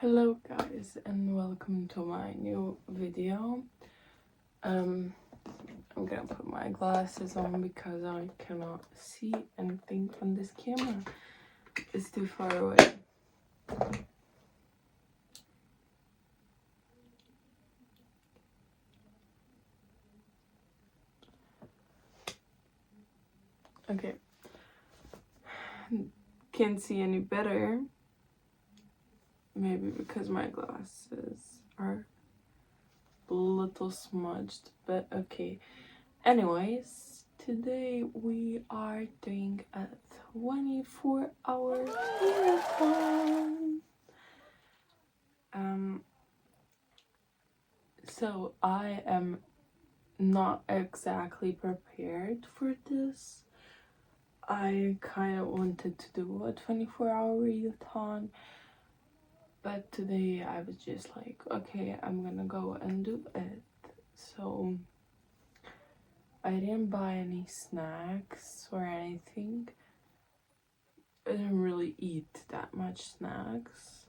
Hello guys and welcome to my new video. I'm gonna put my glasses on because I cannot see anything on this camera. It's too far away. Okay. Can't see any better. Maybe because my glasses are a little smudged, but okay. Anyways, today we are doing a 24-hour readathon. So I am not exactly prepared for this. I kind of wanted to do a 24-hour readathon, but today I was just like, okay, I'm gonna go and do it. So I didn't buy any snacks or anything. I didn't really eat that much snacks.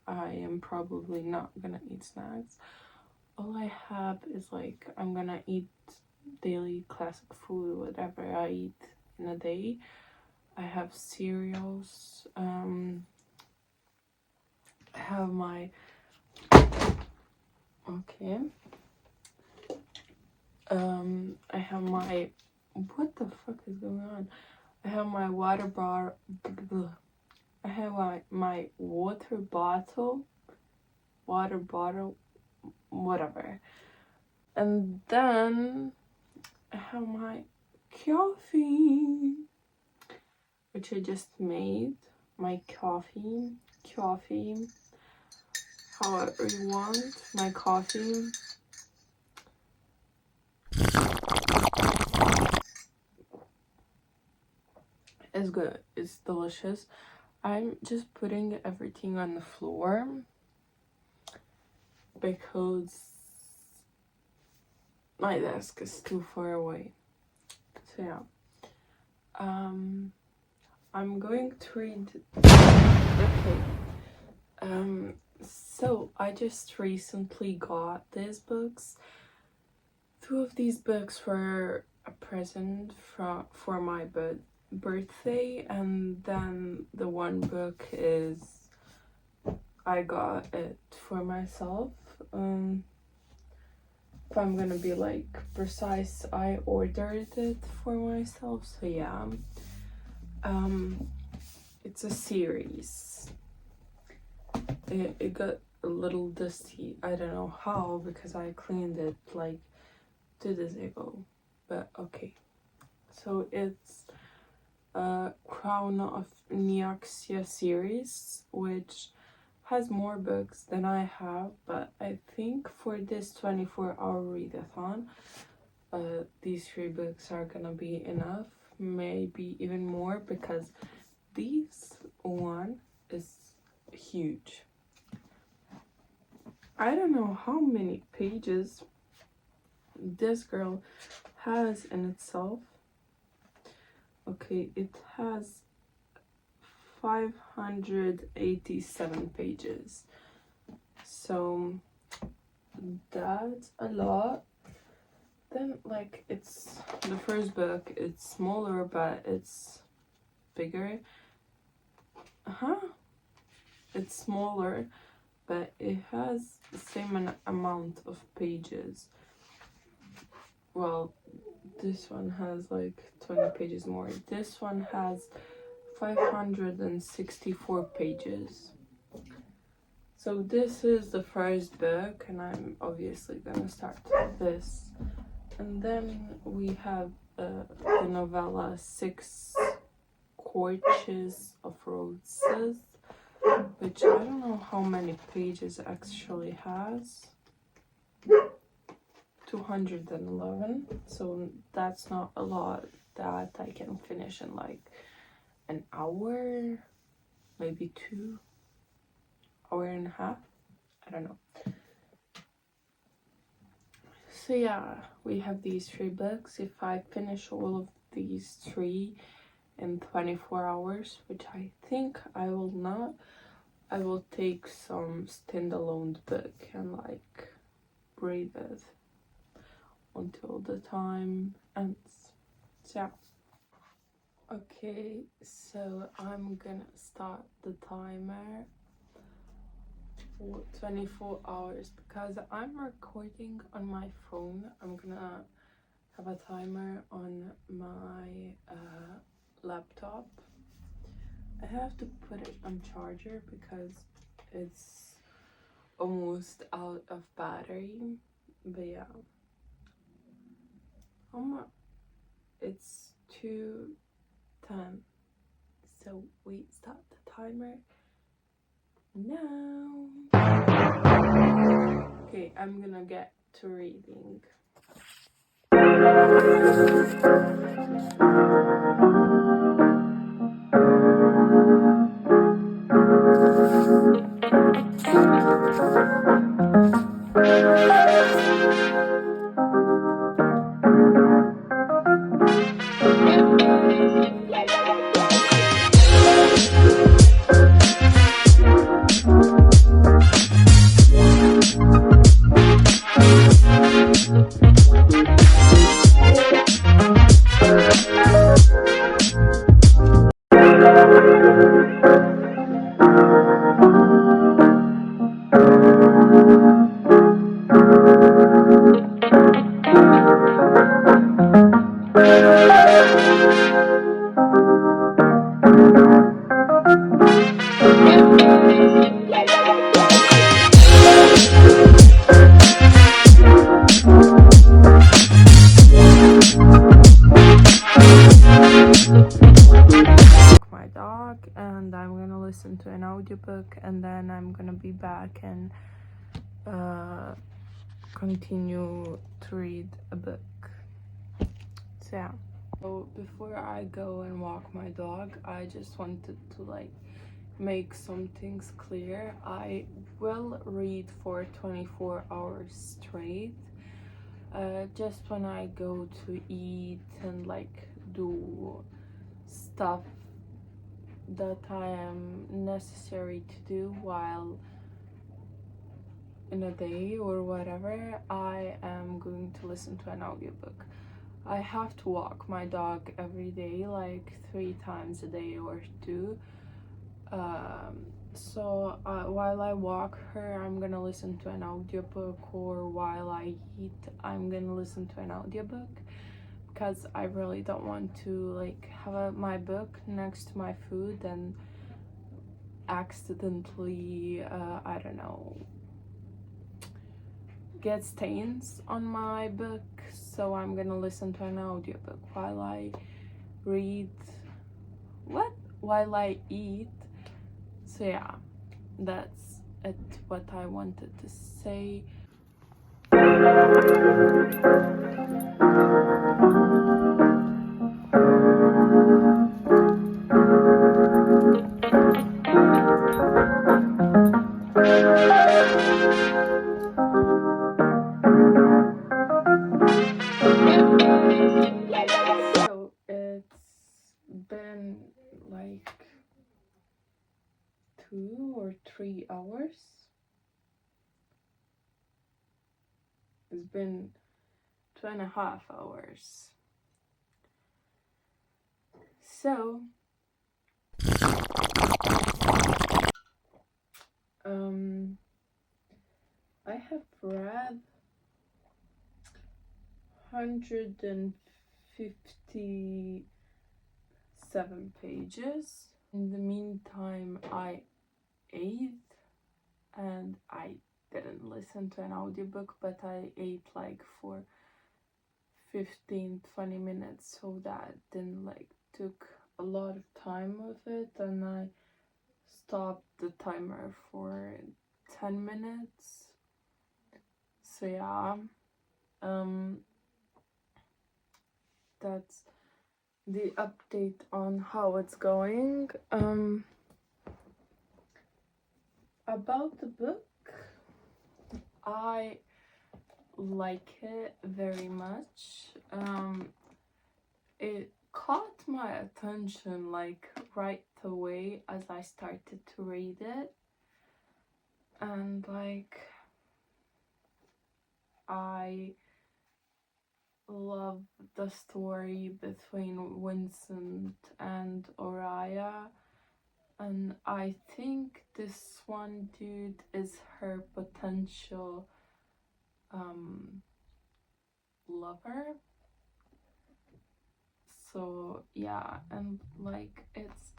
I am probably not gonna eat snacks. All I have is like, I'm gonna eat daily classic food, whatever I eat in a day. I have cereals. I have my I have my, what the fuck is going on? I have my water bar. I have my water bottle, whatever. And then I have my coffee, which I just made. My coffee, however you want. My coffee. It's good. It's delicious. I'm just putting everything on the floor because my desk is too far away. So yeah. I'm going to read. Okay. So I just recently got these books. Two of these books were a present for my birthday, and then the one book is I got it for myself. If I'm gonna be like precise, I ordered it for myself. So yeah. It's a series. It got a little dusty. I don't know how, because I cleaned it like 2 days ago, but okay. So it's Crown of Neoxia series, which has more books than I have, but I think for this 24-hour readathon, these 3 books are gonna be enough, maybe even more, because this one is huge. I don't know how many pages this girl has in itself. Okay, it has 587 pages. So that's a lot. Then like, it's the first book, it's smaller but it's bigger. It's smaller but it has the same amount of pages. Well, this one has like 20 pages more. This one has 564 pages. So this is the first book, and I'm obviously gonna start this. And then we have the novella 6 Courses of Roses, which I don't know how many pages actually has. 211, so that's not a lot that I can finish in like an hour, maybe 2 hours and a half, I don't know. So yeah, we have these 3 books. If I finish all of these 3 in 24 hours, which I think I will not, I will take some standalone book and like read it until the time ends. So yeah. Okay, so I'm gonna start the timer for 24 hours because I'm recording on my phone. I'm gonna have a timer on my laptop. I have to put it on charger because it's almost out of battery. But yeah, it's 2:10, so we start the timer now. Okay, I'm gonna get to reading. My dog, and I'm gonna listen to an audiobook, and then I'm gonna be back and continue to read a book. So yeah. So before I go and walk my dog, I just wanted to like make some things clear. I will read for 24 hours straight. Just when I go to eat and like do stuff that I am necessary to do while in a day or whatever, I am going to listen to an audiobook. I have to walk my dog every day, like 3 times a day or 2. So while I walk her, I'm gonna listen to an audiobook, or while I eat, I'm gonna listen to an audiobook, because I really don't want to like have my book next to my food and accidentally, I don't know, get stains on my book. So I'm gonna listen to an audiobook while I read, while I eat. So yeah, that's it, what I wanted to say. So it's been like 2 or 3 hours. It's been 2.5 hours. So I have read 157 pages. In the meantime, I ate, and I didn't listen to an audiobook, but I ate like for 15-20 minutes, so that didn't like took a lot of time of it, and I stopped the timer for 10 minutes. So yeah, that's the update on how it's going. About the book, I like it very much. It caught my attention like right away as I started to read it. and like I love the story between Vincent and Oriah, and I think this one dude is her potential lover. So yeah, and like it's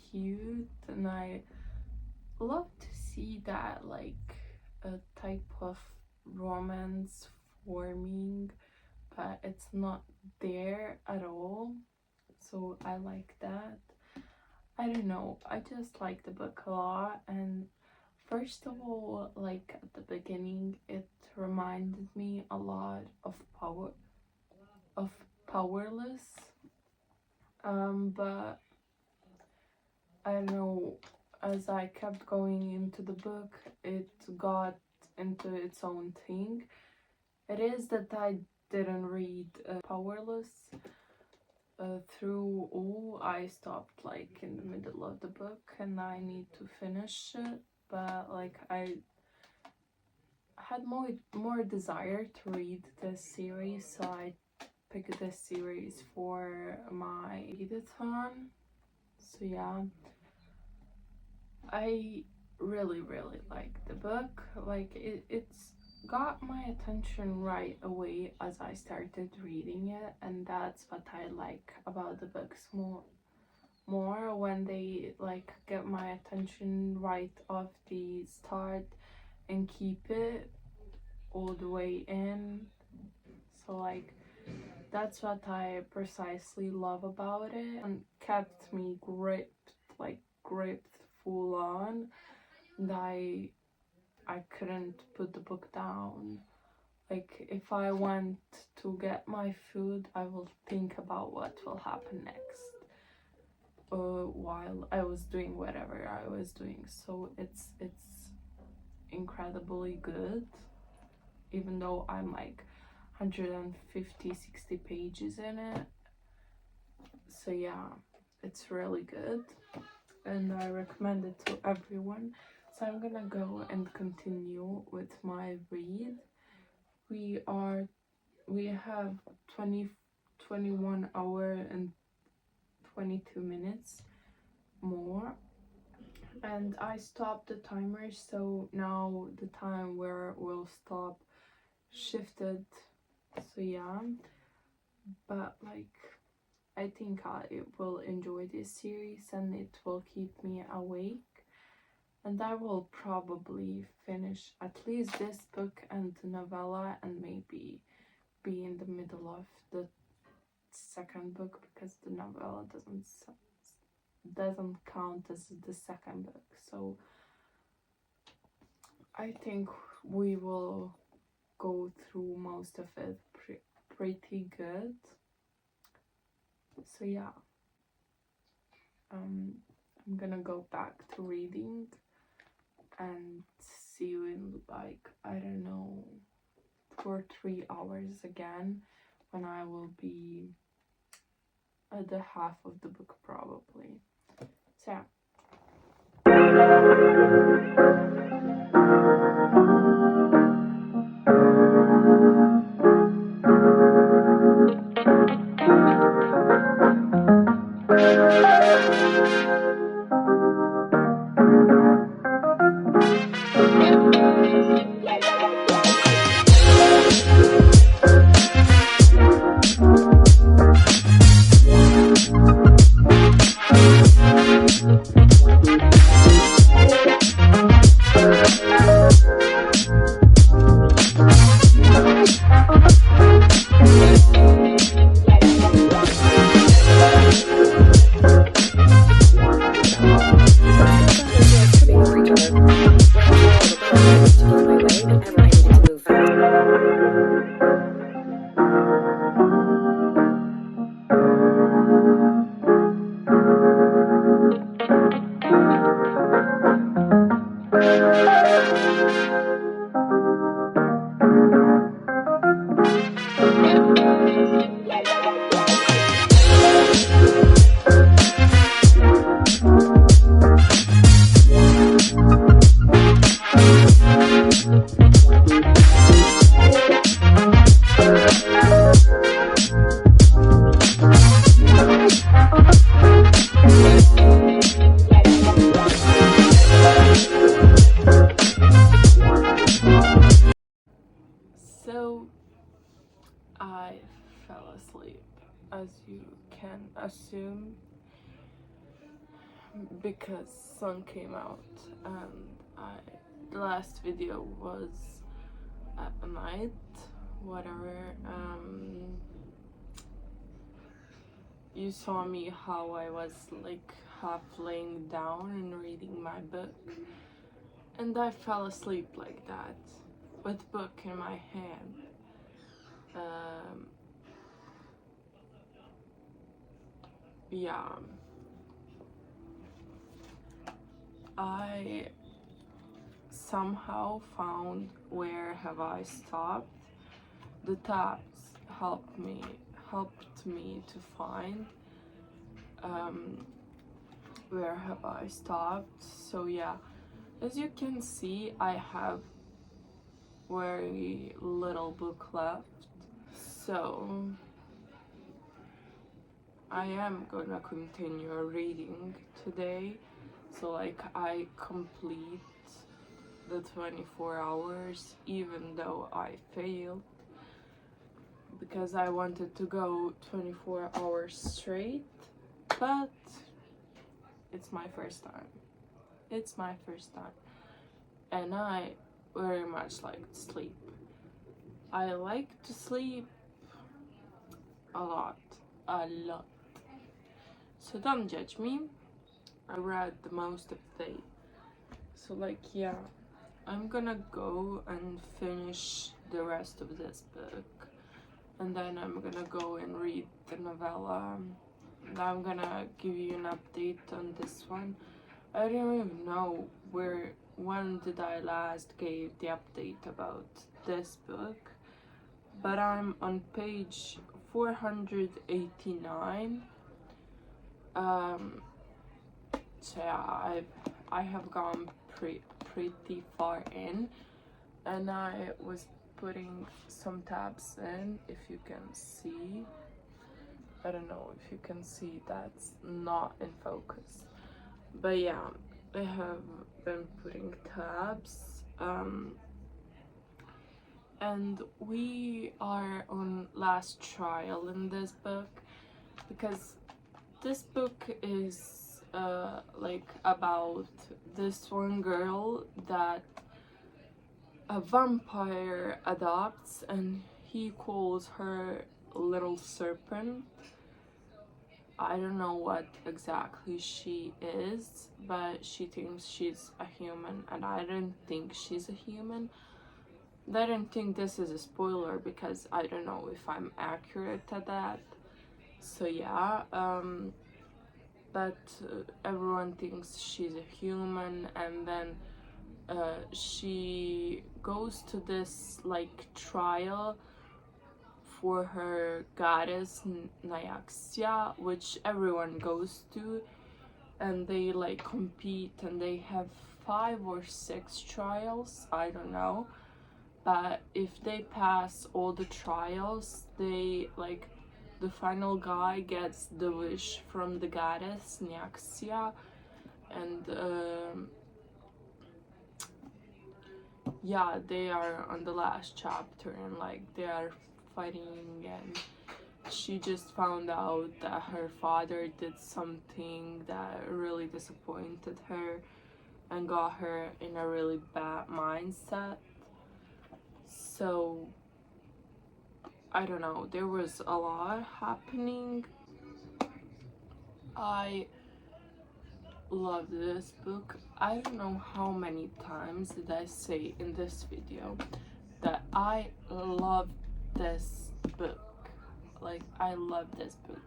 cute, and I love to see that like a type of romance forming, but it's not there at all, so I like that. I don't know, I just like the book a lot. And first of all, like at the beginning, it reminded me a lot of Powerless, but I don't know, as I kept going into the book, it got into its own thing. It is that I didn't read Powerless through all. I stopped like in the middle of the book, and I need to finish it, but like I had more desire to read this series, so I picked this series for my readathon. So yeah, I really like the book. Like it's got my attention right away as I started reading it, and that's what I like about the books more when they like get my attention right off the start and keep it all the way in. So like that's what I precisely love about it, and kept me gripped full on, and I couldn't put the book down. Like if I want to get my food, I will think about what will happen next while I was doing whatever I was doing. So it's incredibly good, even though I'm like 150-160 pages in it. So yeah, it's really good, and I recommend it to everyone. So I'm gonna go and continue with my read. We have 21 hour and 22 minutes more, and I stopped the timer, so now the time where we'll stop shifted. So yeah, but like I think I will enjoy this series, and it will keep me awake, and I will probably finish at least this book and the novella, and maybe be in the middle of the second book, because the novella doesn't count as the second book. So I think we will go through most of it pretty good. So yeah, I'm gonna go back to reading and see you in like, I don't know, 2 or 3 hours again, when I will be at the half of the book probably. So yeah. I fell asleep, as you can assume, because sun came out, and the last video was at night, whatever. You saw me how I was like half laying down and reading my book, and I fell asleep like that with book in my hand. Yeah, I somehow found where have I stopped. The tabs helped me to find where have I stopped. So yeah, as you can see, I have very little book left, so I am gonna continue reading today, so like I complete the 24 hours even though I failed, because I wanted to go 24 hours straight, but it's my first time. It's my first time, and I very much like to sleep. I like to sleep a lot. So don't judge me. I read the most of the day. So like yeah, I'm gonna go and finish the rest of this book, and then I'm gonna go and read the novella, and I'm gonna give you an update on this one. I don't even know when did I last gave the update about this book, but I'm on page 489. So yeah, I have gone pretty far in, and I was putting some tabs in, if you can see. I don't know if you can see, that's not in focus, but yeah, I have been putting tabs, and we are on last trial in this book, because this book is like about this one girl that a vampire adopts, and he calls her Little Serpent. I don't know what exactly she is, but she thinks she's a human, and I don't think she's a human. I don't think this is a spoiler, because I don't know if I'm accurate at that. So yeah, but everyone thinks she's a human, and then she goes to this like trial for her goddess Nyaxia, which everyone goes to, and they like compete, and they have 5 or 6 trials, I don't know, but if they pass all the trials, they like the final guy gets the wish from the goddess Nyaxia, and yeah, they are on the last chapter, and like they are fighting, and she just found out that her father did something that really disappointed her and got her in a really bad mindset. So I don't know, there was a lot happening. I love this book. I don't know how many times did I say in this video that I love this book. Like, I love this book.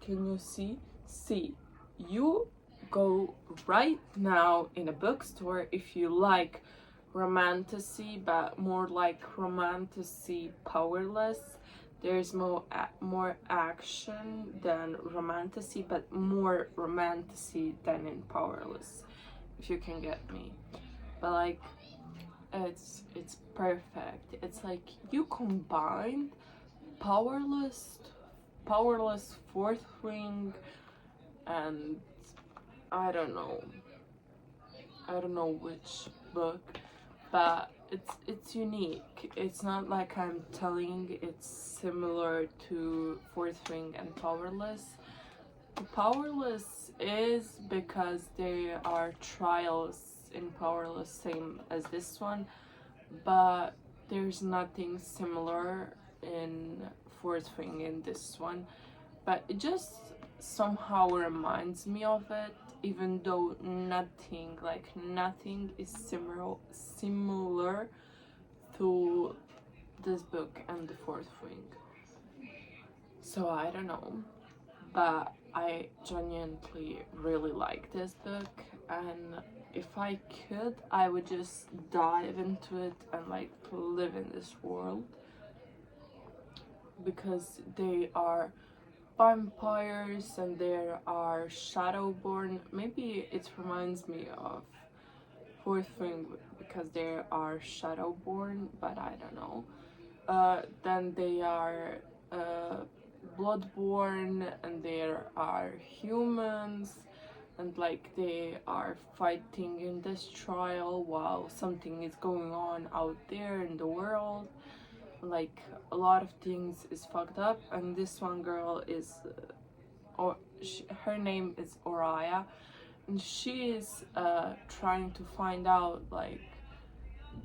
Can you see? See, you go right now in a bookstore if you like romantasy, but more like romantasy powerless. There's more action than romantasy, but more romantasy than in powerless, if you can get me. But like, it's perfect. It's like you combined powerless fourth ring, and I don't know which book, but it's unique. It's not like I'm telling it's similar to Fourth Wing and Powerless. The Powerless is because there are trials in Powerless, same as this one, but there's nothing similar in Fourth Wing in this one. But it just somehow reminds me of it, even though nothing is similar to this book and the Fourth Wing. So I don't know, but I genuinely really like this book, and if I could, I would just dive into it and like live in this world, because they are vampires and there are shadowborn. Maybe it reminds me of Fourth Wing because there are shadowborn, but I don't know. Then they are bloodborne, and there are humans, and like they are fighting in this trial while something is going on out there in the world. Like a lot of things is fucked up, and this one girl is her name is Oriah, and she is trying to find out like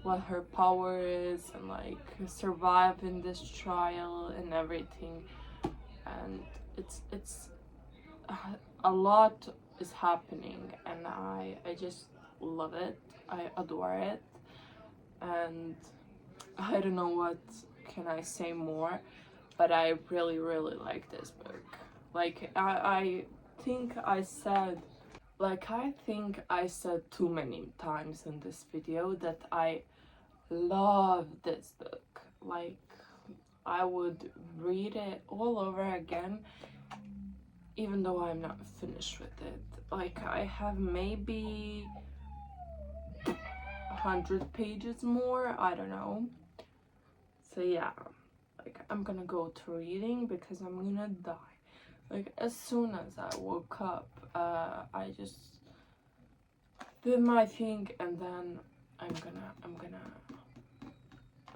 what her power is and like survive in this trial and everything. And it's a lot is happening, and I just love it. I adore it, and I don't know what can I say more, but I really like this book. Like I think I said too many times in this video that I love this book. Like I would read it all over again, even though I'm not finished with it. Like I have maybe 100 pages more, I don't know. So yeah, like I'm gonna go to reading because I'm gonna die. Like as soon as I woke up, I just did my thing, and then I'm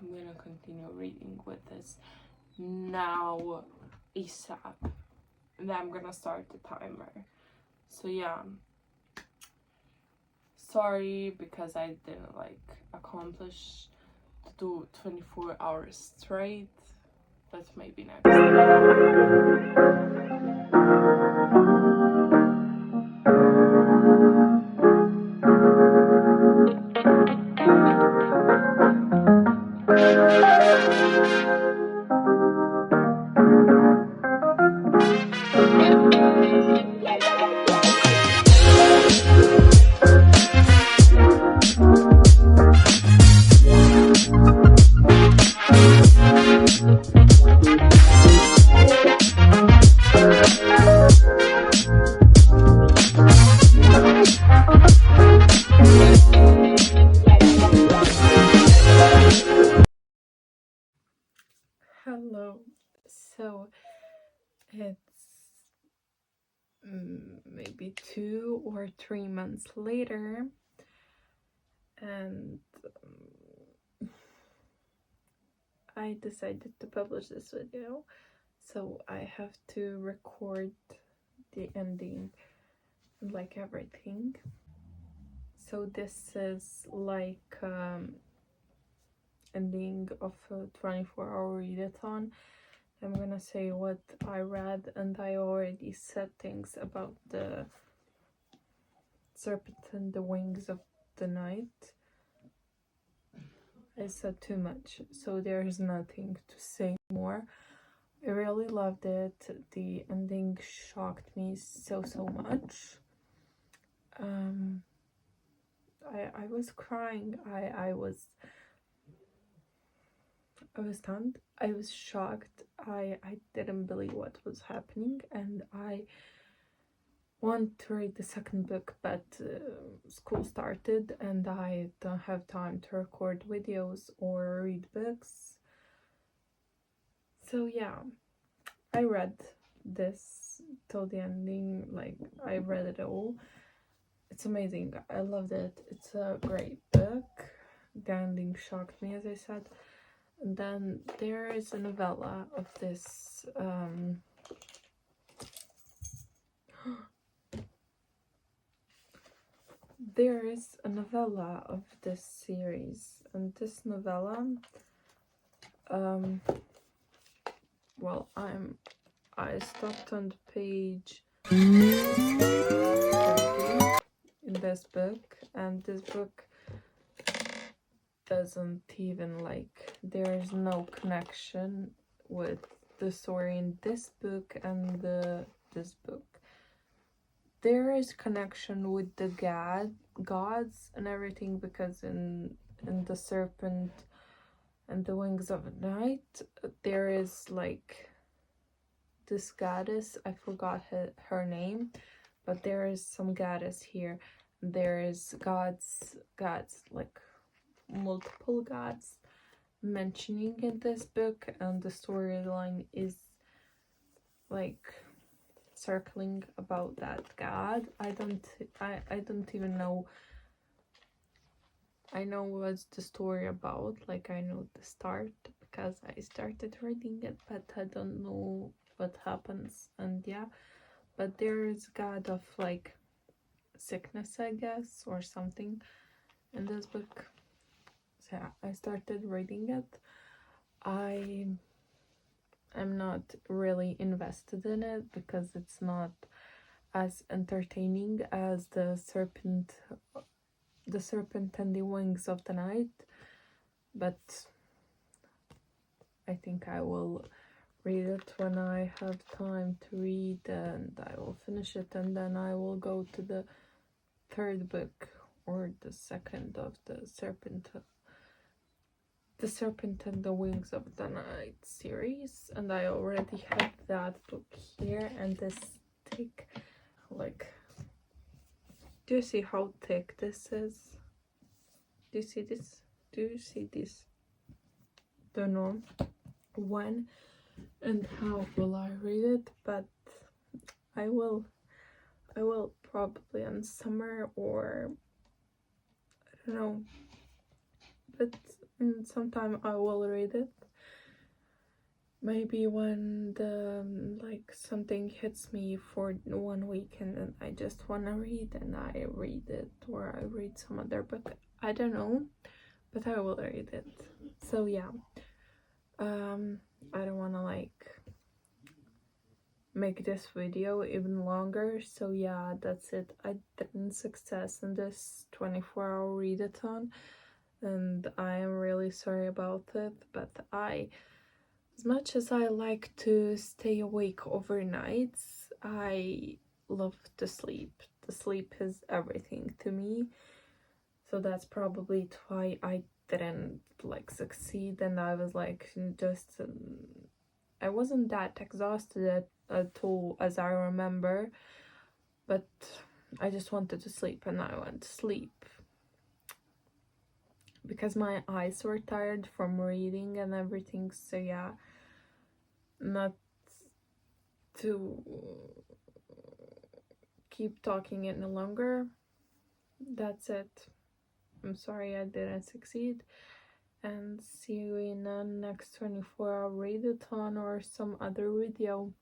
gonna continue reading with this now ASAP, and then I'm gonna start the timer. So yeah, sorry because I didn't like accomplish to do 24 hours straight, but maybe next Hello. So it's maybe 2 or 3 months later, and I decided to publish this video, so I have to record the ending and like everything. So this is like ending of a 24-hour readathon. I'm gonna say what I read, and I already said things about the serpent and the wings of the night. I said too much, so there's nothing to say more. I really loved it. The ending shocked me so much. I was crying. I was stunned. I was shocked. I didn't believe what was happening, and I want to read the second book, but school started and I don't have time to record videos or read books. So yeah, I read this till the ending. Like I read it all. It's amazing. I loved it. It's a great book. the ending shocked me, as I said. And then there is a novella of this there is a novella of this series, and this novella, well, I stopped on the page 30 in this book, and this book doesn't even, like, there's no connection with the story in this book and this book. There is connection with the gods and everything, because in the Serpent and the Wings of Night, there is like this goddess, I forgot her name, but there is some goddess here. There is gods, like multiple gods mentioning in this book, and the storyline is like circling about that god. I don't even know. I know what's the story about, like I know the start because I started reading it, but I don't know what happens. And yeah, but there is god of like sickness, I guess, or something in this book. So yeah, I started reading it. I'm not really invested in it because it's not as entertaining as the Serpent and the Wings of the Night, but I think I will read it when I have time to read, and I will finish it, and then I will go to the third book, or the second of the Serpent and the Wings of the Night series. And I already have that book here, and this thick, like, do you see how thick this is? Do you see this? Do you see this? Don't know when and how will I read it, but I will probably in summer, or I don't know, but in sometime I will read it. Maybe when the like something hits me for 1 weekend and I just want to read, and I read it, or I read some other book. I don't know, but I will read it. So yeah, I don't want to like make this video even longer, so yeah, that's it. I didn't success in this 24-hour readathon, and I am really sorry about it, but as much as I like to stay awake overnights, I love to sleep. The sleep is everything to me, so that's probably why I didn't like succeed, and I was like just I wasn't that exhausted at all as I remember, but I just wanted to sleep, and I went to sleep because my eyes were tired from reading and everything. So yeah, not to keep talking any longer, that's it. I'm sorry I didn't succeed, and see you in the next 24-hour readathon or some other video.